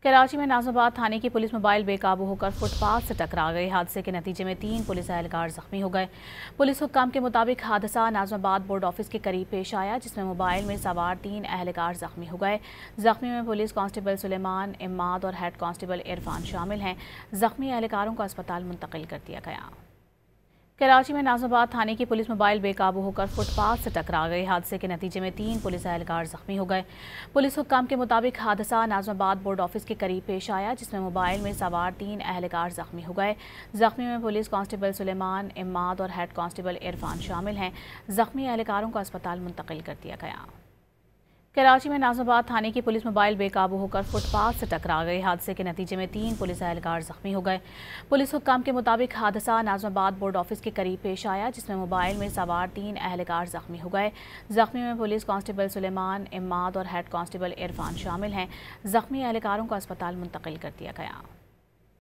کراچی میں ناظم آباد تھانے کی پولیس موبائل بے قابو ہو کر فٹ پاتھ سے ٹکرا گئی۔ حادثے کے نتیجے میں 3 پولیس اہلکار زخمی ہو گئے۔ پولیس حکام کے مطابق حادثہ ناظم آباد بورڈ آفس کے قریب پیش آیا، جس میں موبائل میں سوار 3 اہلکار زخمی ہو گئے۔ زخمی میں پولیس کانسٹیبل سلیمان، اماد اور ہیڈ کانسٹیبل عرفان شامل ہیں۔ زخمی اہلکاروں کو اسپتال منتقل کر دیا گیا۔ کراچی میں ناظم آباد تھانے کی پولیس موبائل بے قابو ہو کر فٹ پاتھ سے ٹکرا گئی۔ حادثے کے نتیجے میں 3 پولیس اہلکار زخمی ہو گئے۔ پولیس حکام کے مطابق حادثہ ناظم آباد بورڈ آفس کے قریب پیش آیا، جس میں موبائل میں سوار 3 اہلکار زخمی ہو گئے۔ زخمی میں پولیس کانسٹیبل سلیمان، اماد اور ہیڈ کانسٹیبل عرفان شامل ہیں۔ زخمی اہلکاروں کو اسپتال منتقل کر دیا گیا۔ کراچی میں ناظم آباد تھانے کی پولیس موبائل بے قابو ہو کر فٹ پاتھ سے ٹکرا گئی۔ حادثے کے نتیجے میں 3 پولیس اہلکار زخمی ہو گئے۔ پولیس حکام کے مطابق حادثہ ناظم آباد بورڈ آفس کے قریب پیش آیا، جس میں موبائل میں سوار 3 اہلکار زخمی ہو گئے۔ زخمی میں پولیس کانسٹیبل سلیمان، اماد اور ہیڈ کانسٹیبل عرفان شامل ہیں۔ زخمی اہلکاروں کو اسپتال منتقل کر دیا گیا۔